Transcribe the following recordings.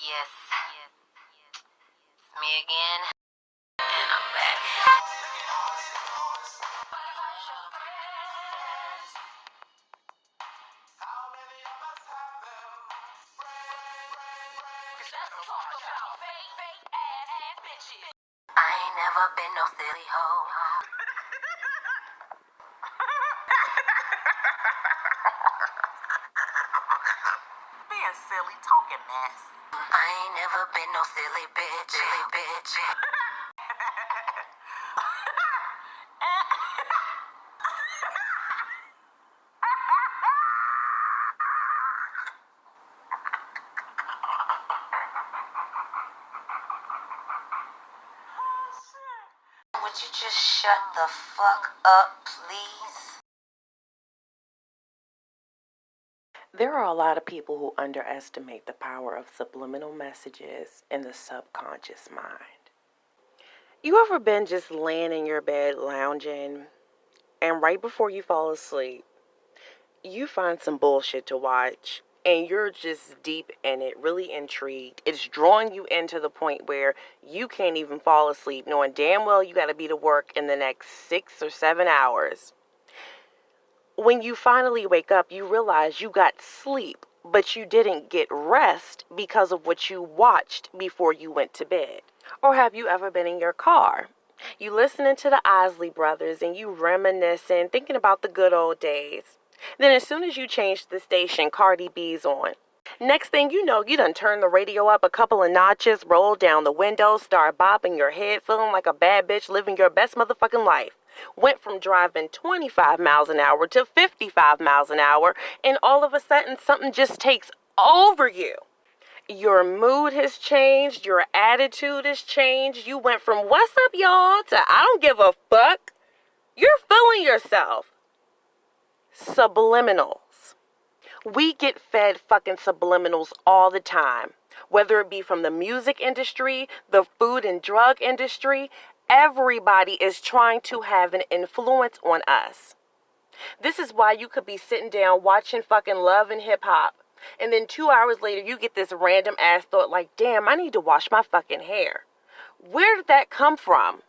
Yes, it's me again, and I'm back. I ain't never been no silly hoe. Being silly, talking mess. I ain't never been no silly bitch. Silly bitch. Would you just shut the fuck up, please? There are a lot of people who underestimate the power of subliminal messages in the subconscious mind. You ever been just laying in your bed lounging, and right before you fall asleep, you find some bullshit to watch, and you're just deep in it, really intrigued. It's drawing you into the point where you can't even fall asleep, knowing damn well you got to be to work in the next 6 or 7 hours. When you finally wake up, you realize you got sleep, but you didn't get rest because of what you watched before you went to bed. Or have you ever been in your car? You listening to the Isley Brothers and you reminiscing, thinking about the good old days. Then as soon as you change the station, Cardi B's on. Next thing you know, you done turn the radio up a couple of notches, roll down the window, start bopping your head, feeling like a bad bitch living your best motherfucking life. Went from driving 25 miles an hour to 55 miles an hour, and all of a sudden something just takes over you. Your mood has changed, your attitude has changed. You went from what's up, y'all, to I don't give a fuck. You're feeling yourself. Subliminals. We get fed fucking subliminals all the time, whether it be from the music industry, the food and drug industry. Everybody is trying to have an influence on us. This is why you could be sitting down watching fucking Love and Hip Hop, and then 2 hours later you get this random ass thought like, damn, I need to wash my fucking hair. Where did that come from?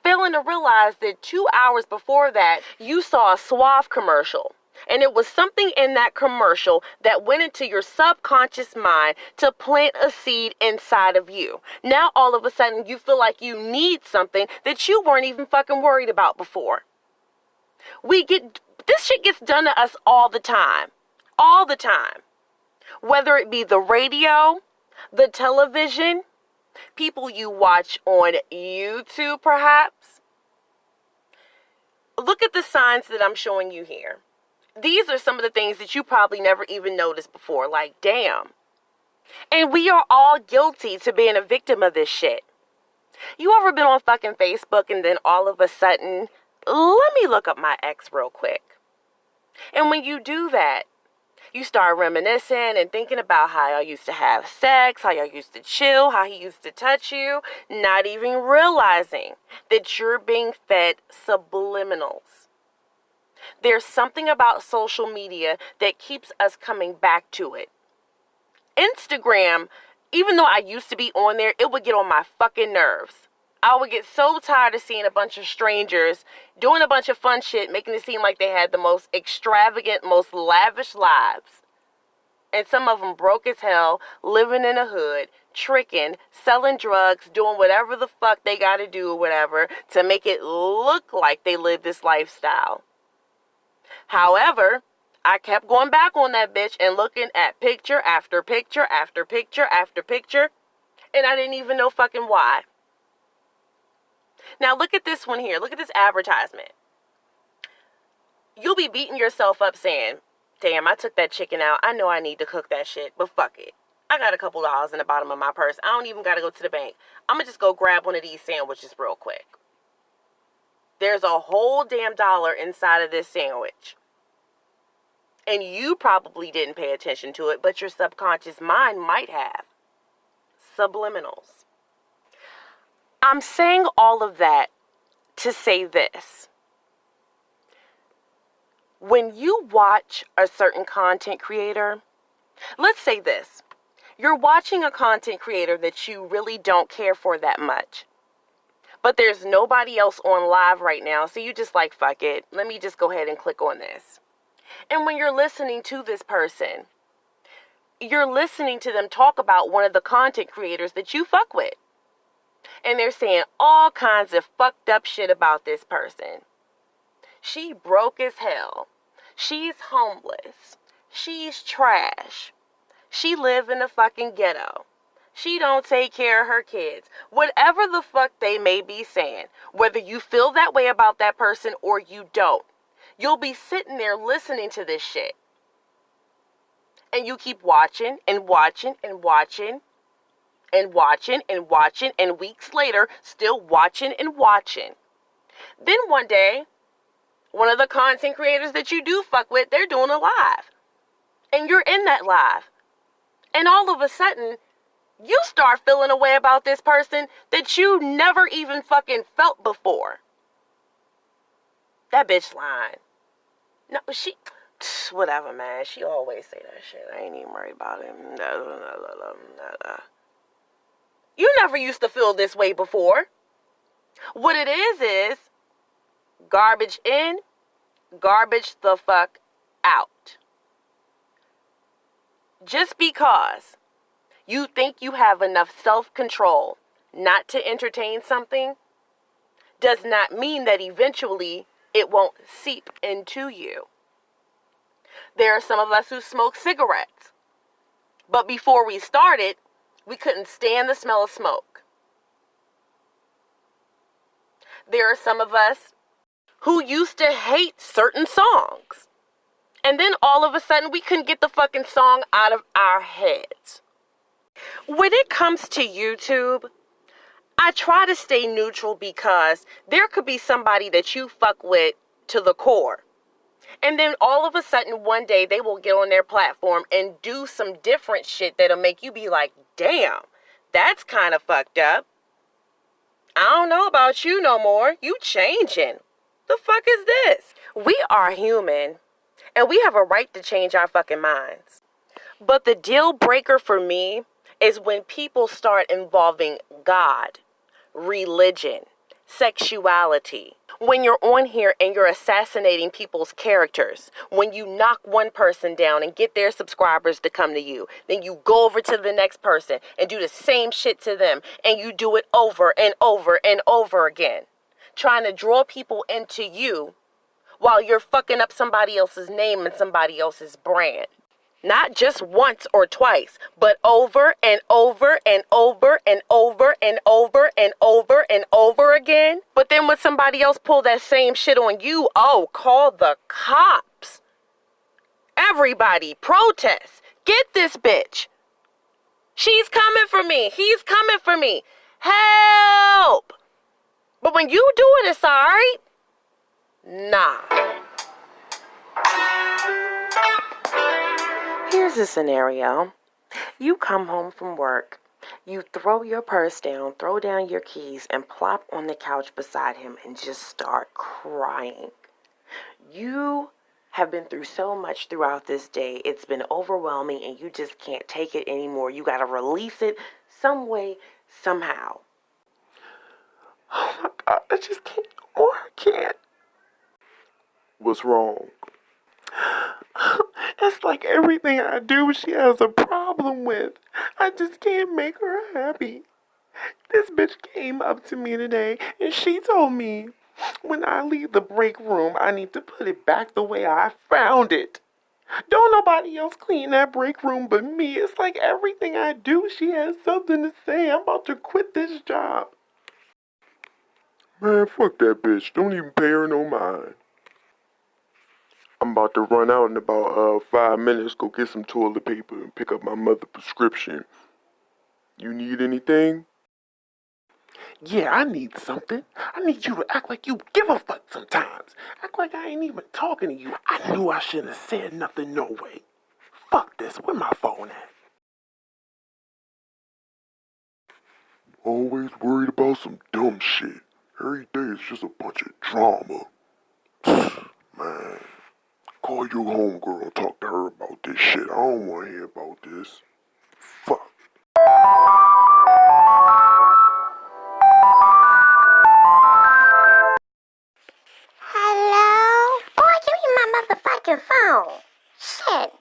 Failing to realize that 2 hours before that, you saw a Suave commercial. And it was something in that commercial that went into your subconscious mind to plant a seed inside of you. Now, all of a sudden, you feel like you need something that you weren't even fucking worried about before. This shit gets done to us all the time. All the time. Whether it be the radio, the television, people you watch on YouTube, perhaps. Look at the signs that I'm showing you here. These are some of the things that you probably never even noticed before. Like, damn. And we are all guilty to being a victim of this shit. You ever been on fucking Facebook and then all of a sudden, let me look up my ex real quick. And when you do that, you start reminiscing and thinking about how y'all used to have sex, how y'all used to chill, how he used to touch you, not even realizing that you're being fed subliminals. There's something about social media that keeps us coming back to it. Instagram, even though I used to be on there, it would get on my fucking nerves. I would get so tired of seeing a bunch of strangers doing a bunch of fun shit, making it seem like they had the most extravagant, most lavish lives. And some of them broke as hell, living in a hood, tricking, selling drugs, doing whatever the fuck they gotta do or whatever to make it look like they live this lifestyle. However, I kept going back on that bitch and looking at picture after picture after picture after picture, and I didn't even know fucking why. Now look at this one here. Look at this advertisement. You'll be beating yourself up saying, damn, I took that chicken out. I know I need to cook that shit, but fuck it. I got a couple dollars in the bottom of my purse. I don't even got to go to the bank. I'm going to just go grab one of these sandwiches real quick. There's a whole damn dollar inside of this sandwich. And you probably didn't pay attention to it, but your subconscious mind might have. Subliminals. I'm saying all of that to say this. When you watch a certain content creator, let's say this. You're watching a content creator that you really don't care for that much. But there's nobody else on live right now, so you just like, fuck it. Let me just go ahead and click on this. And when you're listening to this person, you're listening to them talk about one of the content creators that you fuck with. And they're saying all kinds of fucked up shit about this person. She broke as hell. She's homeless. She's trash. She live in a fucking ghetto. She don't take care of her kids. Whatever the fuck they may be saying, whether you feel that way about that person or you don't, you'll be sitting there listening to this shit. And you keep watching and watching and watching and watching and watching, and weeks later, still watching and watching. Then one day, one of the content creators that you do fuck with, they're doing a live. And you're in that live. And all of a sudden, you start feeling a way about this person that you never even fucking felt before. That bitch lying. No, whatever, man. She always say that shit. I ain't even worried about it. You never used to feel this way before. What it is garbage in, garbage the fuck out. Just because you think you have enough self-control not to entertain something does not mean that eventually it won't seep into you. There are some of us who smoke cigarettes, but before we started, we couldn't stand the smell of smoke. There are some of us who used to hate certain songs, and then all of a sudden we couldn't get the fucking song out of our heads. When it comes to YouTube, I try to stay neutral because there could be somebody that you fuck with to the core. And then all of a sudden one day they will get on their platform and do some different shit that'll make you be like, damn, that's kind of fucked up. I don't know about you no more. You changing. The fuck is this? We are human and we have a right to change our fucking minds. But the deal breaker for me is when people start involving God, religion, sexuality. When you're on here and you're assassinating people's characters, when you knock one person down and get their subscribers to come to you, then you go over to the next person and do the same shit to them, and you do it over and over and over again, trying to draw people into you while you're fucking up somebody else's name and somebody else's brand. Not just once or twice, but over and over and over and over and over and over and over again. But then when somebody else pull that same shit on you, oh, call the cops. Everybody protest. Get this bitch. She's coming for me. He's coming for me. Help. But when you do it, it's all right. Nah. Here's a scenario. You come home from work. You throw your purse down, throw down your keys, and plop on the couch beside him and just start crying. You have been through so much throughout this day. It's been overwhelming and you just can't take it anymore. You got to release it some way, somehow. Oh my God, I just can't no more. I can't. What's wrong? It's like everything I do, she has a problem with. I just can't make her happy. This bitch came up to me today and she told me when I leave the break room, I need to put it back the way I found it. Don't nobody else clean that break room but me. It's like everything I do, she has something to say. I'm about to quit this job. Man, fuck that bitch. Don't even pay her no mind. I'm about to run out in about 5 minutes, go get some toilet paper and pick up my mother's prescription. You need anything? Yeah, I need something. I need you to act like you give a fuck sometimes. Act like I ain't even talking to you. I knew I shouldn't have said nothing no way. Fuck this. Where my phone at? Always worried about some dumb shit. Every day it's just a bunch of drama. Man, call your homegirl and talk to her about this shit. I don't want to hear about this. Fuck. Hello? Boy, give me my motherfucking phone. Shit.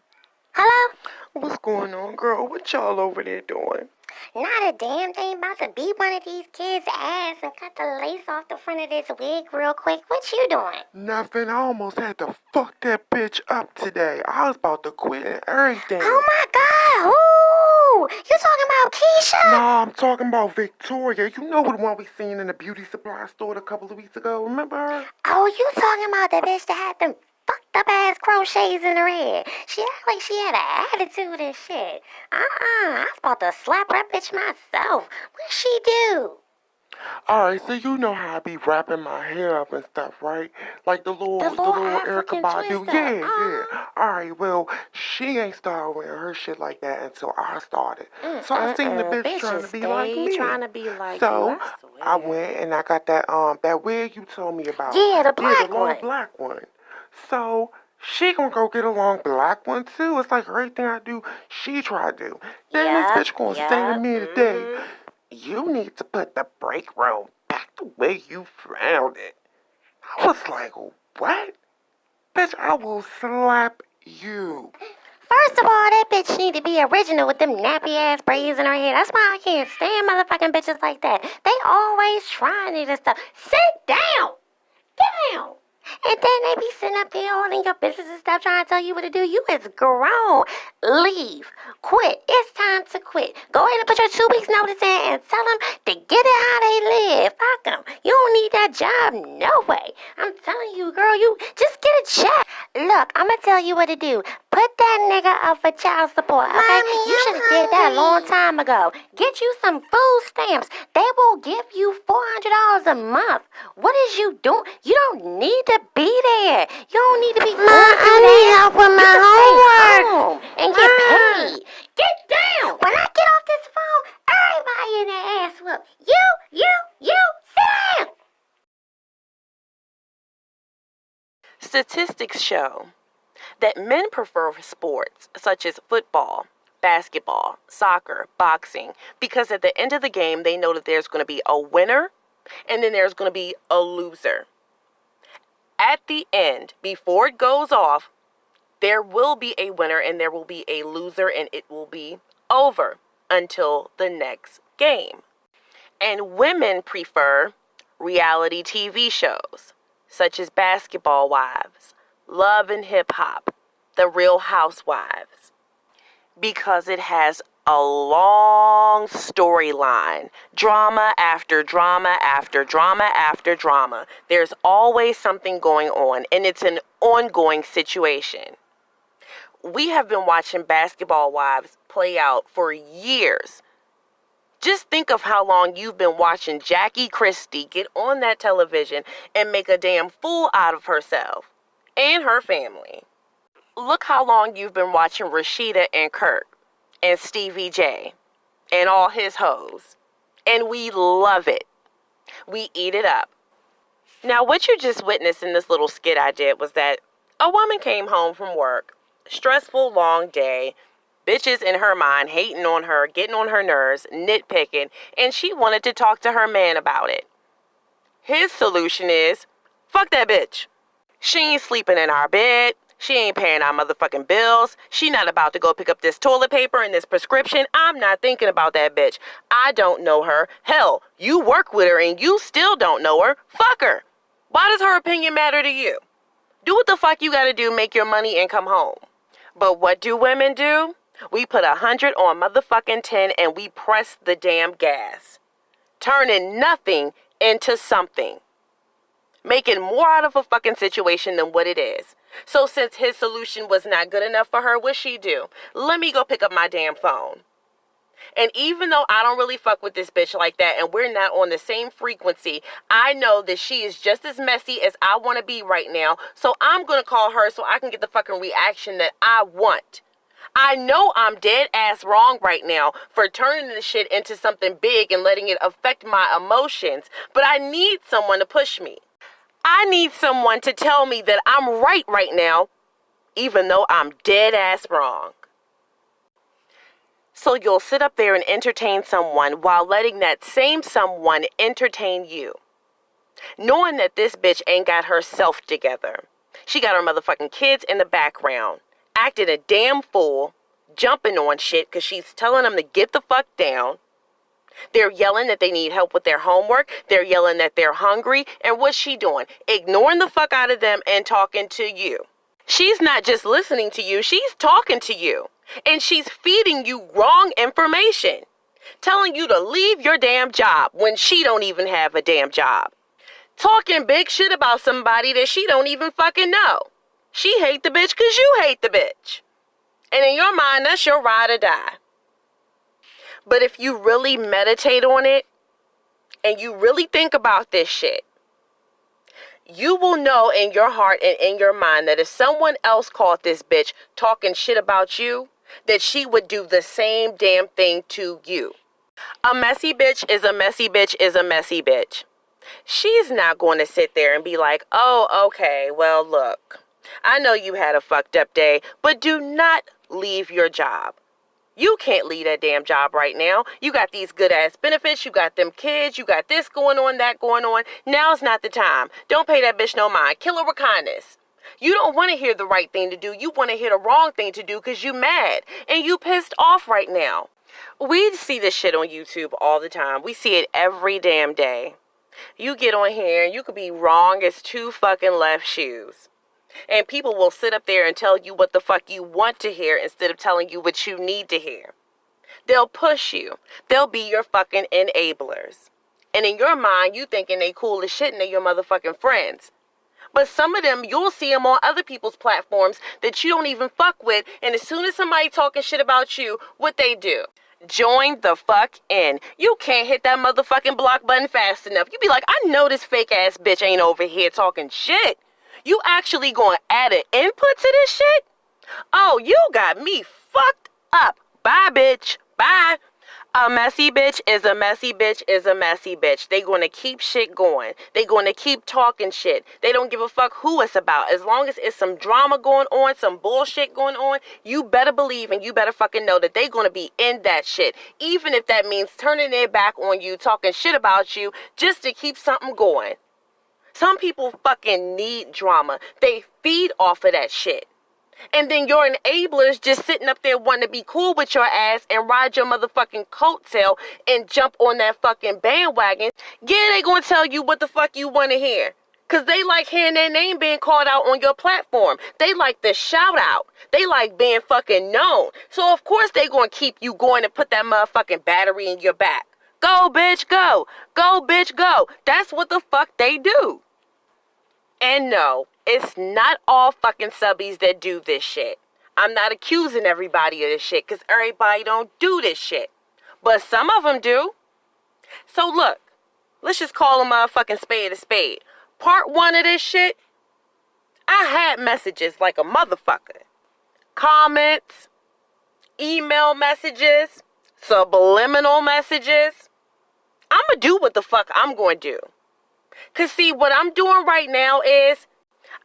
Hello? What's going on, girl? What y'all over there doing? Not a damn thing about to beat one of these kids' ass and cut the lace off the front of this wig real quick. What you doing? Nothing. I almost had to fuck that bitch up today. I was about to quit and everything. Oh my god! Ooh! You talking about Keisha? Nah, I'm talking about Victoria. You know the one we seen in the beauty supply store a couple of weeks ago. Remember her? Oh, you talking about the bitch that had them fucked up ass crochets in her head? She act like she had an attitude and shit. I was about to slap that bitch myself. What she do? Alright, so you know how I be wrapping my hair up and stuff, right? Like the little Erica African Badu. twister. Yeah. Alright, well, she ain't started wearing her shit like that until I started. So I seen the bitch trying to be like me. Trying to be like So you, I went and I got that wig you told me about. Yeah, the Yeah, black the long one. black one. So she gonna go get a long black one too. It's like everything I do, she try to do. Then Yup, this bitch gonna say to me today, you need to put the break room back the way you found it. I was like, what? Bitch, I will slap you. First of all, that bitch need to be original with them nappy ass braids in her hair. That's why I can't stand motherfucking bitches like that. They always trying it and stuff. Sit down! Get down! And then they be sitting up there all in your business and stuff trying to tell you what to do. You is grown. Leave. Quit. It's time to quit. Go ahead and put your 2 weeks notice in and tell them to get it how they live. Fuck them. You don't need that job. No way. I'm telling you, girl, you just get a check. Look, I'm going to tell you what to do. Put that nigga up for child support, okay? Mommy, You should have did that a long time ago. Get you some food stamps. They will give you $400 a month. What is you doing? You don't need to be there. You don't need to be going through that. help with You my can stay homework. home and get paid. Get down. When I get off this phone, everybody in their ass whoop. You, sit down. Statistics show that men prefer sports such as football, basketball, soccer, boxing, because at the end of the game, they know that there's going to be a winner and then there's going to be a loser. At the end, before it goes off, there will be a winner and there will be a loser, and it will be over until the next game. And women prefer reality TV shows such as Basketball Wives, Love and Hip Hop, The Real Housewives, because it has a long storyline, drama after drama after drama after drama. There's always something going on, and it's an ongoing situation. We have been watching Basketball Wives play out for years. Just think of how long you've been watching Jackie Christie get on that television and make a damn fool out of herself and her family. Look how long you've been watching Rashida and Kirk and Stevie J and all his hoes. And we love it. We eat it up. Now, what you just witnessed in this little skit I did was that a woman came home from work, stressful, long day, bitches in her mind hating on her, getting on her nerves, nitpicking, and she wanted to talk to her man about it. His solution is, fuck that bitch. She ain't sleeping in our bed. She ain't paying our motherfucking bills. She not about to go pick up this toilet paper and this prescription. I'm not thinking about that bitch. I don't know her. Hell, you work with her and you still don't know her. Fuck her. Why does her opinion matter to you? Do what the fuck you gotta do, make your money and come home. But what do women do? We put 100 on motherfucking 10 and we press the damn gas. Turning nothing into something. Making more out of a fucking situation than what it is. So since his solution was not good enough for her, what'd she do? Let me go pick up my damn phone. And even though I don't really fuck with this bitch like that and we're not on the same frequency, I know that she is just as messy as I want to be right now. So I'm going to call her so I can get the fucking reaction that I want. I know I'm dead ass wrong right now for turning this shit into something big and letting it affect my emotions. But I need someone to push me. I need someone to tell me that I'm right now, even though I'm dead ass wrong. So you'll sit up there and entertain someone while letting that same someone entertain you. Knowing that this bitch ain't got herself together. She got her motherfucking kids in the background, acting a damn fool, jumping on shit because she's telling them to get the fuck down. They're yelling that they need help with their homework. They're yelling that they're hungry. And what's she doing? Ignoring the fuck out of them and talking to you. She's not just listening to you, she's talking to you. And she's feeding you wrong information. Telling you to leave your damn job when she don't even have a damn job. Talking big shit about somebody that she don't even fucking know. She hate the bitch because you hate the bitch. And in your mind, that's your ride or die. But if you really meditate on it, and you really think about this shit, you will know in your heart and in your mind that if someone else caught this bitch talking shit about you, that she would do the same damn thing to you. A messy bitch is a messy bitch is a messy bitch. She's not going to sit there and be like, oh, okay, well, look, I know you had a fucked up day, but do not leave your job. You can't leave that damn job right now. You got these good ass benefits. You got them kids. You got this going on, that going on. Now's not the time. Don't pay that bitch no mind. Kill her with kindness. You don't want to hear the right thing to do. You want to hear the wrong thing to do because you mad and you pissed off right now. We see this shit on YouTube all the time. We see it every damn day. You get on here and you could be wrong as two fucking left shoes. And people will sit up there and tell you what the fuck you want to hear instead of telling you what you need to hear. They'll push you. They'll be your fucking enablers. And in your mind, you thinking they cool as shit and they your motherfucking friends. But some of them, you'll see them on other people's platforms that you don't even fuck with. And as soon as somebody talking shit about you, what they do? Join the fuck in. You can't hit that motherfucking block button fast enough. You be like, I know this fake ass bitch ain't over here talking shit. You actually gonna add an input to this shit? Oh, you got me fucked up. Bye, bitch. Bye. A messy bitch is a messy bitch is a messy bitch. They gonna keep shit going. They gonna keep talking shit. They don't give a fuck who it's about. As long as it's some drama going on, some bullshit going on, you better believe and you better fucking know that they gonna be in that shit. Even if that means turning their back on you, talking shit about you, just to keep something going. Some people fucking need drama. They feed off of that shit. And then your enablers just sitting up there wanting to be cool with your ass and ride your motherfucking coattail and jump on that fucking bandwagon. Yeah, they gonna tell you what the fuck you want to hear. Because they like hearing their name being called out on your platform. They like the shout out. They like being fucking known. So of course they gonna keep you going and put that motherfucking battery in your back. Go, bitch, go. Go, bitch, go. That's what the fuck they do. And no, it's not all fucking subbies that do this shit. I'm not accusing everybody of this shit because everybody don't do this shit. But some of them do. So look, let's just call a motherfucking spade a spade. Part one of this shit, I had messages like a motherfucker. Comments, email messages, subliminal messages. I'ma do what the fuck I'm going to do. Because see, what I'm doing right now is,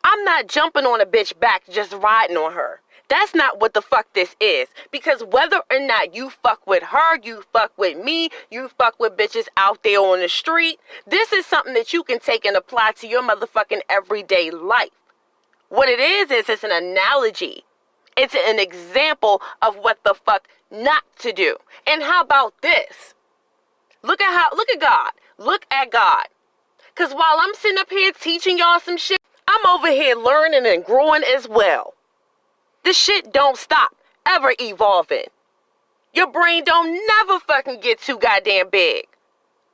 I'm not jumping on a bitch back just riding on her. That's not what the fuck this is. Because whether or not you fuck with her, you fuck with me, you fuck with bitches out there on the street, this is something that you can take and apply to your motherfucking everyday life. What it is it's an analogy. It's an example of what the fuck not to do. And how about this? Look at God. Look at God. Because while I'm sitting up here teaching y'all some shit, I'm over here learning and growing as well. This shit don't stop ever evolving. Your brain don't never fucking get too goddamn big.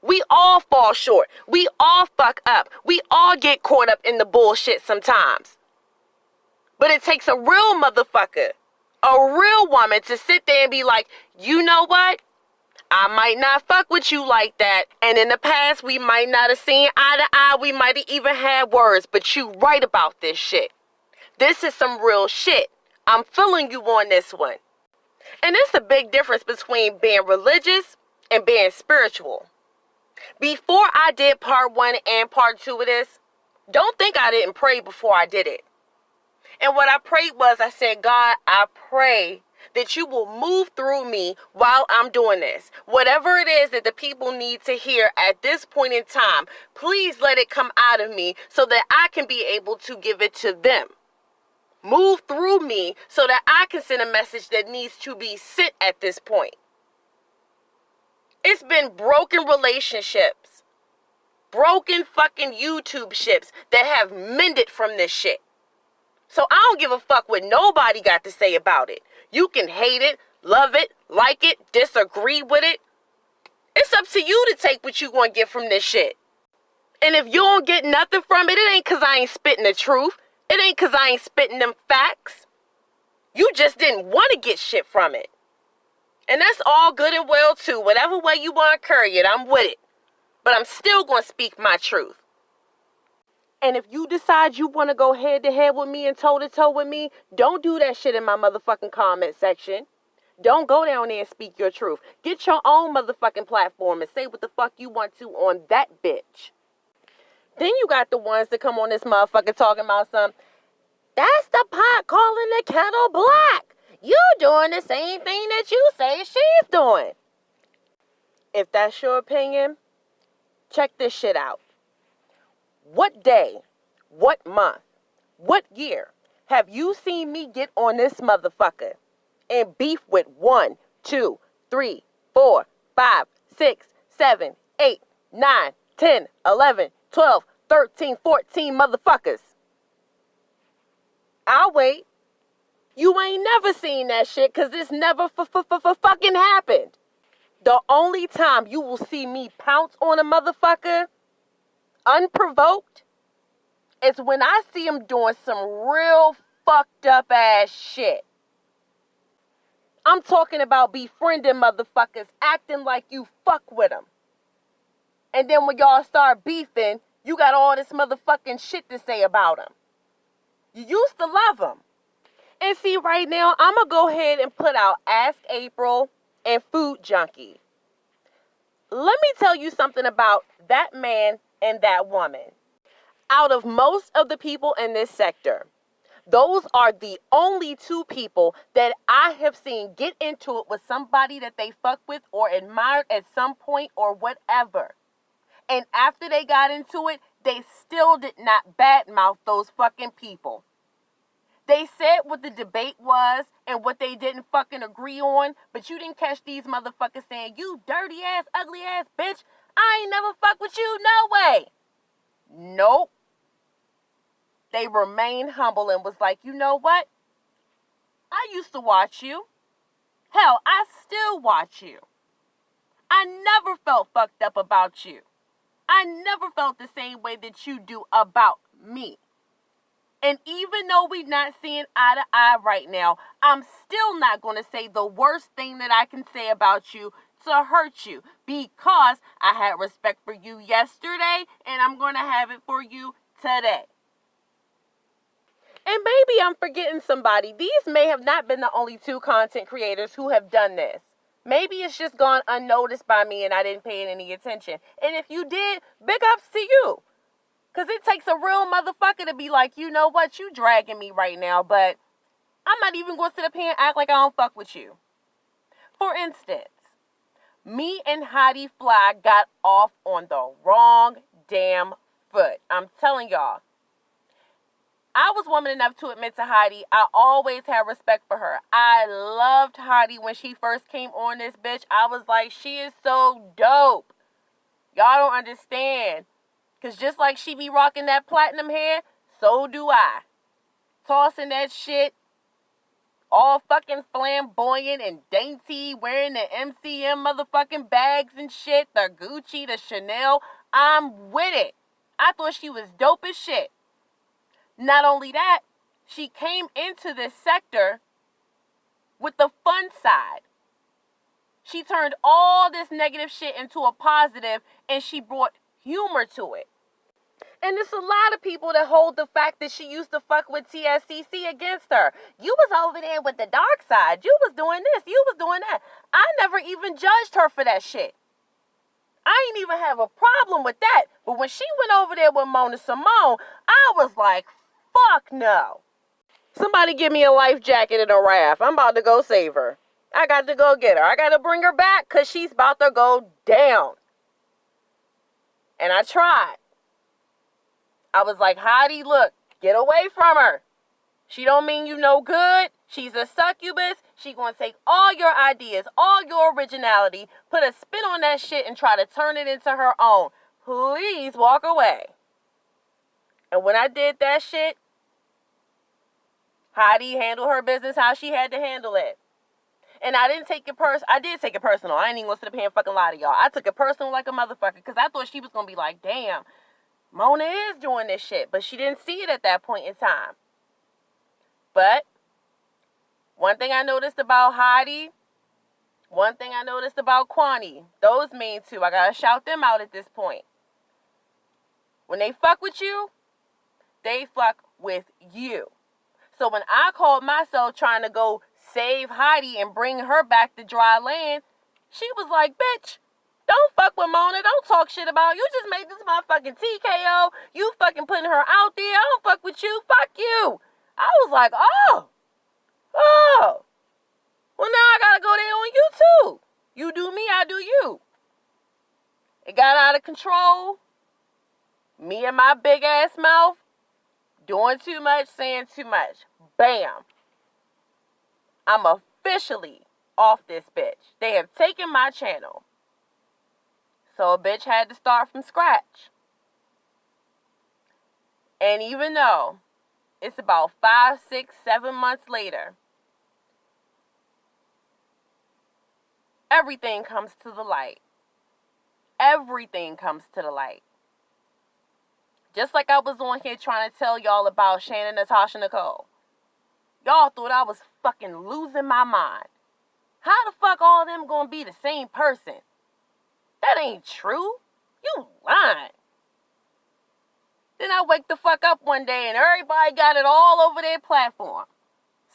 We all fall short. We all fuck up. We all get caught up in the bullshit sometimes. But it takes a real motherfucker, a real woman to sit there and be like, you know what? I might not fuck with you like that. And in the past, we might not have seen eye to eye. We might have even had words. But you right about this shit. This is some real shit. I'm feeling you on this one. And it's a big difference between being religious and being spiritual. Before I did part 1 and part 2 of this, don't think I didn't pray before I did it. And what I prayed was, I said, God, I pray that you will move through me while I'm doing this. Whatever it is that the people need to hear at this point in time, please let it come out of me so that I can be able to give it to them. Move through me so that I can send a message that needs to be sent at this point. It's been broken relationships, broken fucking YouTube ships that have mended from this shit. So I don't give a fuck what nobody got to say about it. You can hate it, love it, like it, disagree with it. It's up to you to take what you gonna get from this shit. And if you don't get nothing from it, it ain't cause I ain't spitting the truth. It ain't cause I ain't spitting them facts. You just didn't want to get shit from it. And that's all good and well too. Whatever way you want to carry it, I'm with it. But I'm still gonna speak my truth. And if you decide you want to go head to head with me and toe to toe with me, don't do that shit in my motherfucking comment section. Don't go down there and speak your truth. Get your own motherfucking platform and say what the fuck you want to on that bitch. Then you got the ones that come on this motherfucker talking about that's the pot calling the kettle black. You doing the same thing that you say she's doing. If that's your opinion, check this shit out. What day, what month, what year have you seen me get on this motherfucker and beef with 1, 2, 3, 4, 5, 6, 7, 8, 9, 10, 11, 12, 13, 14 motherfuckers? I'll wait. You ain't never seen that shit because this never fucking happened. The only time you will see me pounce on a motherfucker unprovoked is when I see him doing some real fucked up ass shit. I'm talking about befriending motherfuckers, acting like you fuck with them. And then when y'all start beefing, you got all this motherfucking shit to say about them. You used to love them. And see, right now, I'm going to go ahead and put out Ask April and Food Junkie. Let me tell you something about that man and that woman. Out of most of the people in this sector, those are the only two people that I have seen get into it with somebody that they fuck with or admired at some point or whatever. And after they got into it, they still did not badmouth those fucking people. They said what the debate was and what they didn't fucking agree on, but you didn't catch these motherfuckers saying, you dirty ass, ugly ass bitch, I ain't never fuck with you, no way. Nope. They remained humble and was like, you know what? I used to watch you. Hell, I still watch you. I never felt fucked up about you. I never felt the same way that you do about me. And even though we're not seeing eye to eye right now, I'm still not going to say the worst thing that I can say about you to hurt you, because I had respect for you yesterday and I'm going to have it for you today. And maybe I'm forgetting somebody. These may have not been the only two content creators who have done this. Maybe it's just gone unnoticed by me and I didn't pay any attention. And if you did, big ups to you. Because it takes a real motherfucker to be like, you know what, you dragging me right now, but I'm not even going to sit up here and act like I don't fuck with you. For instance, me and Heidi Fly got off on the wrong damn foot. I'm telling y'all. I was woman enough to admit to Heidi, I always had respect for her. I loved Heidi when she first came on this bitch. I was like, she is so dope. Y'all don't understand. Because just like she be rocking that platinum hair, so do I. Tossing that shit, all fucking flamboyant and dainty, wearing the MCM motherfucking bags and shit, the Gucci, the Chanel. I'm with it. I thought she was dope as shit. Not only that, she came into this sector with the fun side. She turned all this negative shit into a positive, and she brought humor to it. And there's a lot of people that hold the fact that she used to fuck with TSCC against her. You was over there with the dark side. You was doing this. You was doing that. I never even judged her for that shit. I ain't even have a problem with that. But when she went over there with Mona Simone, I was like, fuck no. Somebody give me a life jacket and a raft. I'm about to go save her. I got to go get her. I got to bring her back because she's about to go down. And I tried. I was like, Heidi, look, get away from her. She don't mean you no good. She's a succubus. She gonna take all your ideas, all your originality, put a spin on that shit and try to turn it into her own. Please walk away. And when I did that shit, Heidi handled her business how she had to handle it. And I didn't take it I did take it personal. I ain't even gonna sit up here and fucking lie to y'all. I took it personal like a motherfucker because I thought she was gonna be like, damn, Mona is doing this shit. But she didn't see it at that point in time. But one thing I noticed about Heidi, one thing I noticed about Kwani, those main two, I gotta shout them out at this point. When they fuck with you, they fuck with you. So when I called myself trying to go save Heidi and bring her back to dry land, she was like, bitch, don't fuck with Mona. Don't talk shit about her. You just made this motherfucking TKO. You fucking putting her out there. I don't fuck with you. Fuck you. I was like, oh. Well, now I gotta go there on you too. You do me, I do you. It got out of control. Me and my big ass mouth doing too much, saying too much. Bam. I'm officially off this bitch. They have taken my channel. So a bitch had to start from scratch. And even though it's about 5, 6, 7 months later, everything comes to the light. Everything comes to the light. Just like I was on here trying to tell y'all about Shannon, Natasha, Nicole. Y'all thought I was fucking losing my mind. How the fuck all of them gonna be the same person? That ain't true. You lying. Then I wake the fuck up one day and everybody got it all over their platform.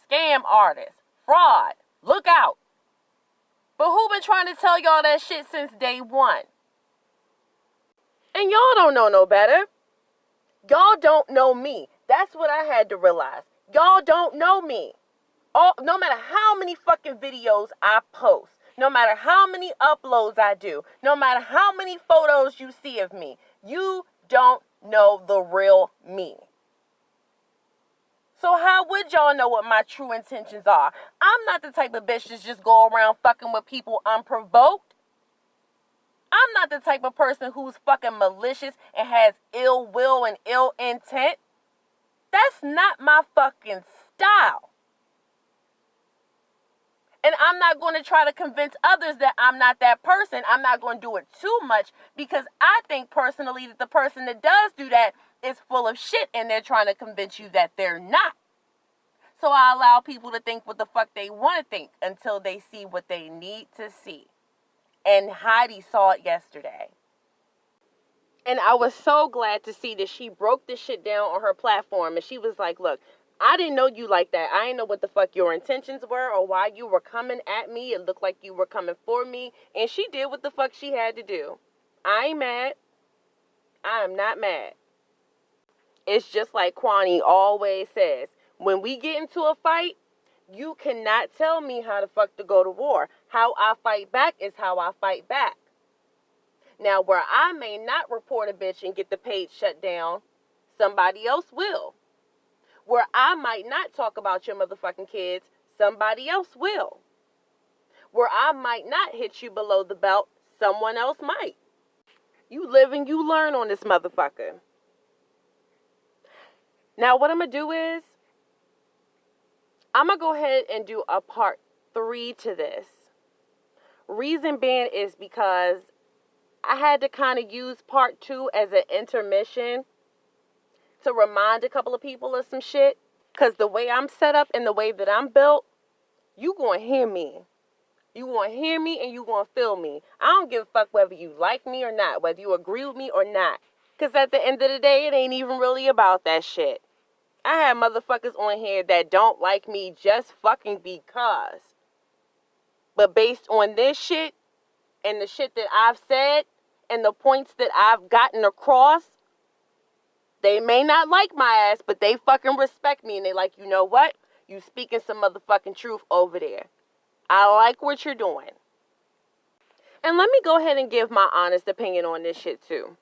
Scam artists, fraud, look out. But who been trying to tell y'all that shit since day one? And y'all don't know no better. Y'all don't know me. That's what I had to realize. Y'all don't know me. No matter how many fucking videos I post, no matter how many uploads I do, no matter how many photos you see of me, you don't know the real me. So how would y'all know what my true intentions are? I'm not the type of bitch that just go around fucking with people unprovoked. I'm not the type of person who's fucking malicious and has ill will and ill intent. That's not my fucking style. And I'm not going to try to convince others that I'm not that person. I'm not going to do it too much because I think personally that the person that does do that is full of shit and they're trying to convince you that they're not. So I allow people to think what the fuck they want to think until they see what they need to see. And Heidi saw it yesterday. And I was so glad to see that she broke this shit down on her platform. And she was like, look, I didn't know you like that. I didn't know what the fuck your intentions were or why you were coming at me. It looked like you were coming for me. And she did what the fuck she had to do. I ain't mad. I am not mad. It's just like Kwani always says. When we get into a fight, you cannot tell me how the fuck to go to war. How I fight back is how I fight back. Now, where I may not report a bitch and get the page shut down, somebody else will. Where I might not talk about your motherfucking kids, somebody else will. Where I might not hit you below the belt, someone else might. You live and you learn on this motherfucker. Now, what I'm going to do is, I'm going to go ahead and do a part 3 to this. Reason being is because I had to kind of use part 2 as an intermission to remind a couple of people of some shit. Because the way I'm set up and the way that I'm built, you going to hear me. You going to hear me and you going to feel me. I don't give a fuck whether you like me or not, whether you agree with me or not. Because at the end of the day, it ain't even really about that shit. I have motherfuckers on here that don't like me just fucking because. But based on this shit and the shit that I've said and the points that I've gotten across, They may not like my ass, but they fucking respect me. And they like, you know what? You speaking some motherfucking truth over there. I like what you're doing. And let me go ahead and give my honest opinion on this shit too.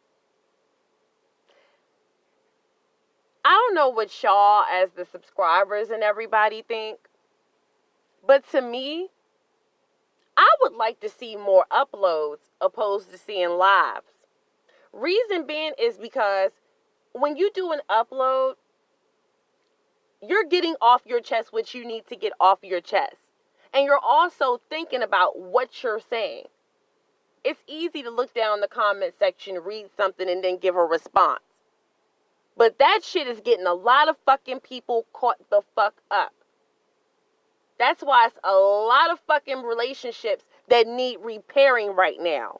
I don't know what y'all as the subscribers and everybody think, but to me, I would like to see more uploads opposed to seeing lives. Reason being is because when you do an upload, you're getting off your chest what you need to get off your chest. And you're also thinking about what you're saying. It's easy to look down the comment section, read something, and then give a response. But that shit is getting a lot of fucking people caught the fuck up. That's why it's a lot of fucking relationships that need repairing right now.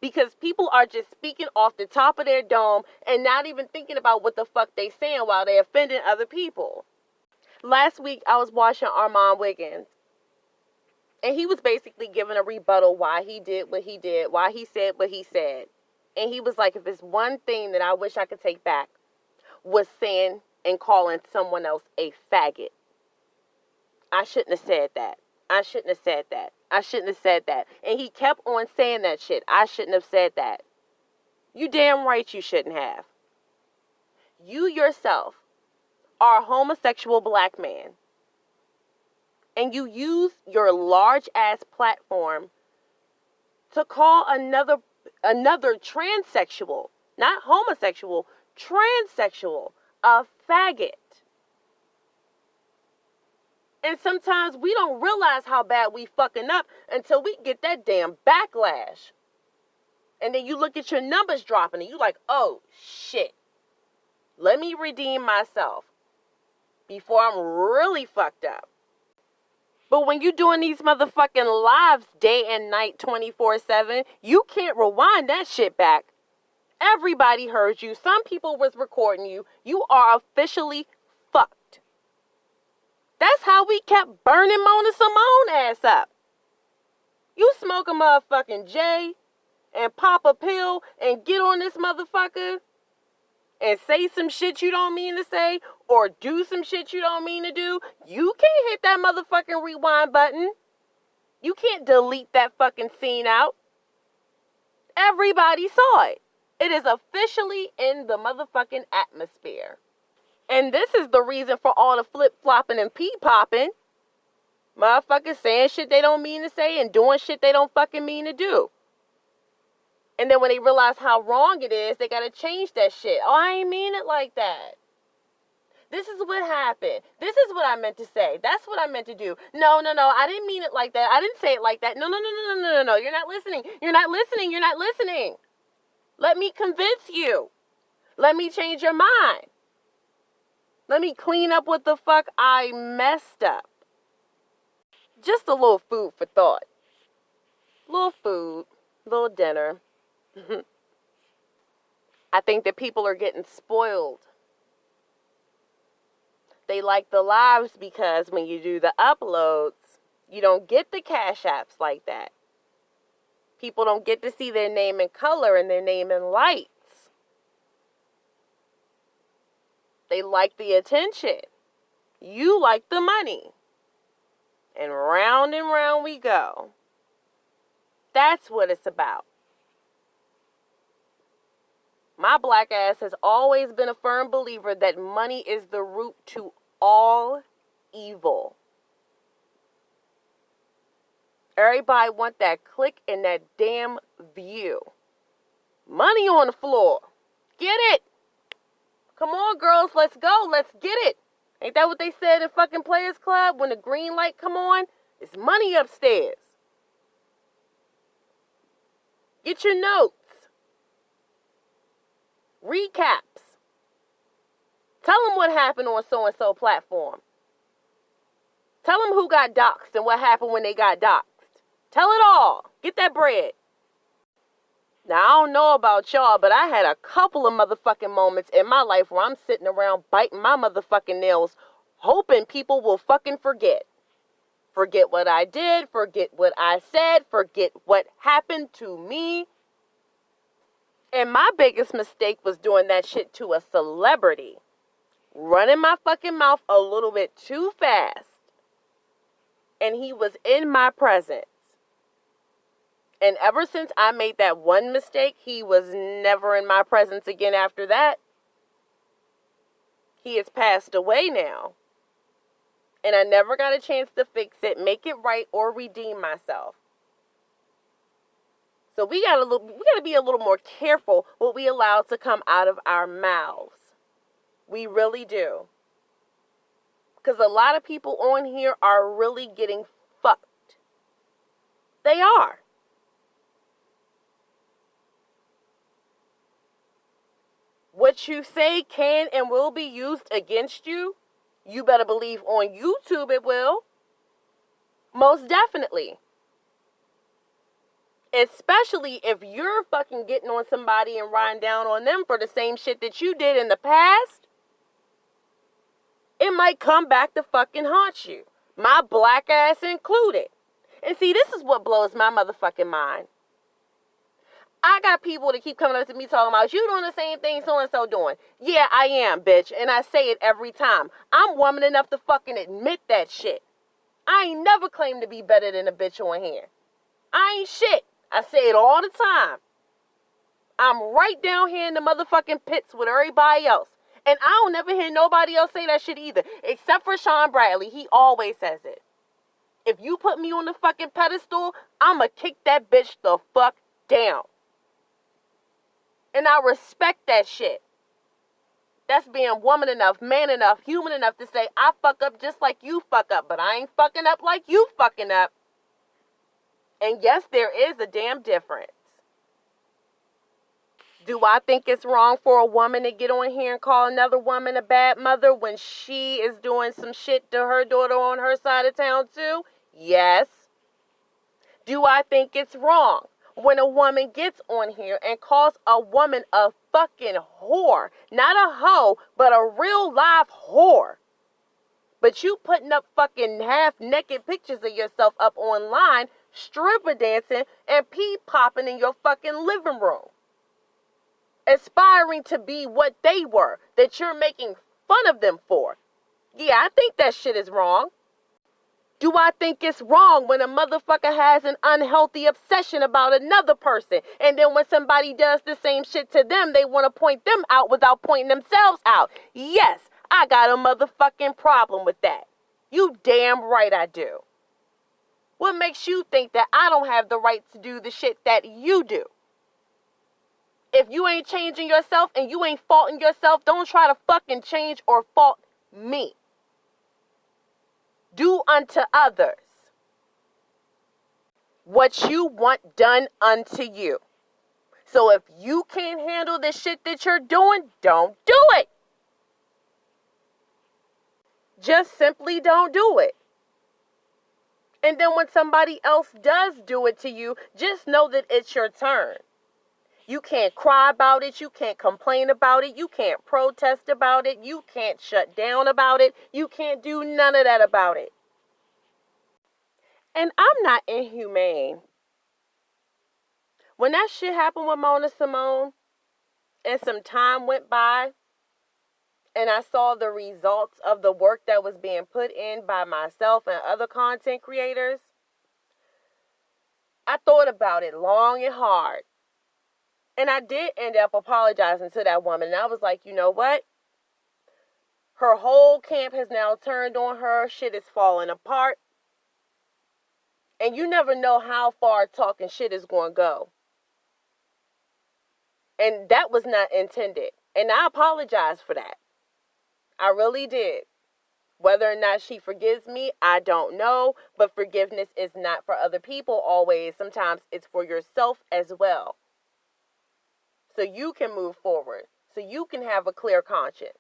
Because people are just speaking off the top of their dome and not even thinking about what the fuck they saying while they offending other people. Last week, I was watching Armand Wiggins. And he was basically giving a rebuttal why he did what he did, why he said what he said. And he was like, if it's one thing that I wish I could take back, was saying and calling someone else a faggot. I shouldn't have said that. I shouldn't have said that. I shouldn't have said that. And he kept on saying that shit. I shouldn't have said that. You damn right you shouldn't have. You yourself are a homosexual black man. And you use your large ass platform to call another transsexual, not homosexual, transsexual, a faggot. And sometimes we don't realize how bad we fucking up until we get that damn backlash. And then you look at your numbers dropping and you like, oh shit. Let me redeem myself before I'm really fucked up. But when you're doing these motherfucking lives day and night 24/7, you can't rewind that shit back. Everybody heard you. Some people was recording you. You are officially fucked. That's how we kept burning Mona Simone ass up. You smoke a motherfucking J and pop a pill and get on this motherfucker and say some shit you don't mean to say or do some shit you don't mean to do, you can't hit that motherfucking rewind button. You can't delete that fucking scene out. Everybody saw it. It is officially in the motherfucking atmosphere. And this is the reason for all the flip-flopping and pee-popping. Motherfuckers saying shit they don't mean to say and doing shit they don't fucking mean to do. And then when they realize how wrong it is, they gotta change that shit. Oh, I ain't mean it like that. This is what happened. This is what I meant to say. That's what I meant to do. No, I didn't mean it like that. I didn't say it like that. No. You're not listening. You're not listening. Let me convince you. Let me change your mind. Let me clean up what the fuck I messed up. Just a little food for thought. Little food. Little dinner. I think that people are getting spoiled. They like the lives because when you do the uploads, you don't get the cash apps like that. People don't get to see their name in color and their name in lights. They like the attention. You like the money. And round we go. That's what it's about. My black ass has always been a firm believer that money is the root to all evil. Everybody want that click and that damn view. Money on the floor. Get it. Come on, girls, let's go. Let's get it. Ain't that what they said in fucking Players Club? When the green light come on, it's money upstairs. Get your notes. Recaps. Tell them what happened on so-and-so platform. Tell them who got doxxed and what happened when they got doxxed. Tell it all. Get that bread. Now, I don't know about y'all, but I had a couple of motherfucking moments in my life where I'm sitting around biting my motherfucking nails, hoping people will fucking forget. Forget what I did, forget what I said, forget what happened to me. And my biggest mistake was doing that shit to a celebrity. Running my fucking mouth a little bit too fast. And he was in my presence. And ever since I made that one mistake, he was never in my presence again after that. He has passed away now. And I never got a chance to fix it, make it right, or redeem myself. So we gotta be a little more careful what we allow to come out of our mouths. We really do. Because a lot of people on here are really getting fucked. They are. What you say can and will be used against you. You better believe on YouTube it will. Most definitely. Especially if you're fucking getting on somebody and riding down on them for the same shit that you did in the past. It might come back to fucking haunt you. My black ass included. And see, this is what blows my motherfucking mind. I got people that keep coming up to me talking about, you doing the same thing so-and-so doing. Yeah, I am, bitch. And I say it every time. I'm woman enough to fucking admit that shit. I ain't never claimed to be better than a bitch on here. I ain't shit. I say it all the time. I'm right down here in the motherfucking pits with everybody else. And I don't never hear nobody else say that shit either. Except for Sean Bradley. He always says it. If you put me on the fucking pedestal, I'ma kick that bitch the fuck down. And I respect that shit. That's being woman enough, man enough, human enough to say, I fuck up just like you fuck up, but I ain't fucking up like you fucking up. And yes, there is a damn difference. Do I think it's wrong for a woman to get on here and call another woman a bad mother when she is doing some shit to her daughter on her side of town too? Yes. Do I think it's wrong when a woman gets on here and calls a woman a fucking whore? Not a hoe, but a real live whore. But you putting up fucking half-naked pictures of yourself up online, stripper dancing, and pee popping in your fucking living room. Aspiring to be what they were, that you're making fun of them for. Yeah, I think that shit is wrong. Do I think it's wrong when a motherfucker has an unhealthy obsession about another person, and then when somebody does the same shit to them, they want to point them out without pointing themselves out? Yes, I got a motherfucking problem with that. You damn right I do. What makes you think that I don't have the right to do the shit that you do? If you ain't changing yourself and you ain't faulting yourself, don't try to fucking change or fault me. Do unto others what you want done unto you. So if you can't handle the shit that you're doing, don't do it. Just simply don't do it. And then when somebody else does do it to you, just know that it's your turn. You can't cry about it. You can't complain about it. You can't protest about it. You can't shut down about it. You can't do none of that about it. And I'm not inhumane. When that shit happened with Mona Simone and some time went by and I saw the results of the work that was being put in by myself and other content creators, I thought about it long and hard. And I did end up apologizing to that woman. And I was like, you know what? Her whole camp has now turned on her. Shit is falling apart. And you never know how far talking shit is going to go. And that was not intended. And I apologize for that. I really did. Whether or not she forgives me, I don't know. But forgiveness is not for other people always. Sometimes it's for yourself as well. So you can move forward. So you can have a clear conscience.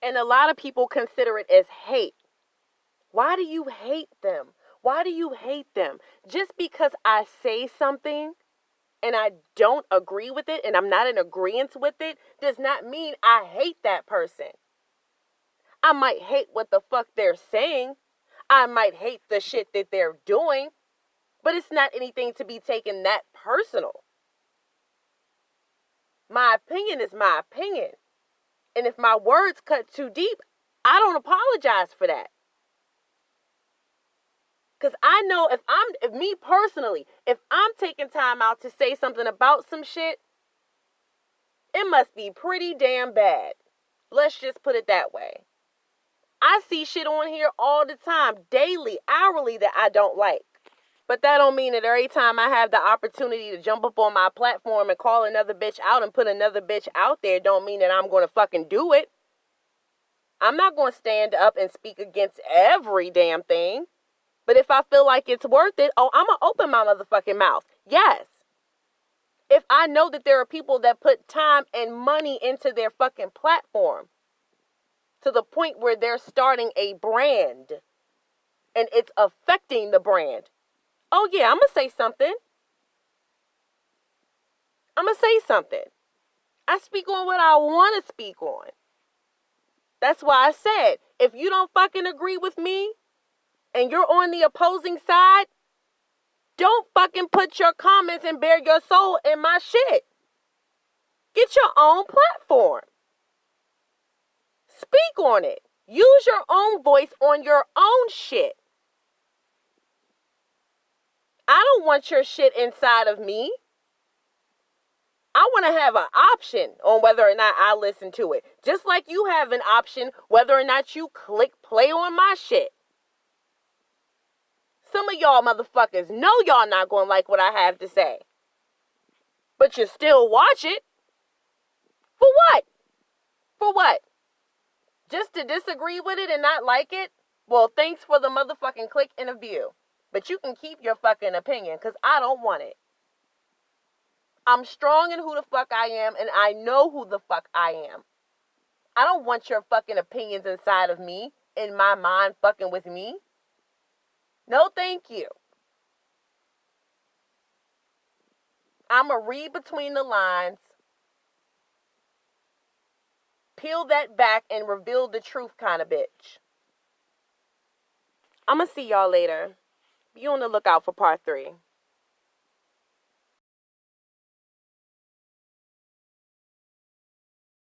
And a lot of people consider it as hate. Why do you hate them? Why do you hate them? Just because I say something and I don't agree with it and I'm not in agreement with it does not mean I hate that person. I might hate what the fuck they're saying. I might hate the shit that they're doing. But it's not anything to be taken that personal. My opinion is my opinion. And if my words cut too deep, I don't apologize for that. Because I know if I'm taking time out to say something about some shit, it must be pretty damn bad. Let's just put it that way. I see shit on here all the time, daily, hourly, that I don't like. But that don't mean that every time I have the opportunity to jump up on my platform and call another bitch out and put another bitch out there, don't mean that I'm going to fucking do it. I'm not going to stand up and speak against every damn thing. But if I feel like it's worth it, I'm going to open my motherfucking mouth. Yes. If I know that there are people that put time and money into their fucking platform to the point where they're starting a brand and it's affecting the brand. Oh yeah, I'm going to say something. I speak on what I want to speak on. That's why I said, if you don't fucking agree with me and you're on the opposing side, don't fucking put your comments and bare your soul in my shit. Get your own platform. Speak on it. Use your own voice on your own shit. I don't want your shit inside of me. I want to have an option on whether or not I listen to it. Just like you have an option whether or not you click play on my shit. Some of y'all motherfuckers know y'all not going to like what I have to say. But you still watch it. For what? For what? Just to disagree with it and not like it? Well, thanks for the motherfucking click and a view. But you can keep your fucking opinion because I don't want it. I'm strong in who the fuck I am and I know who the fuck I am. I don't want your fucking opinions inside of me, in my mind fucking with me. No, thank you. I'ma read between the lines, peel that back and reveal the truth kind of bitch. I'ma see y'all later. Be on the lookout for part 3.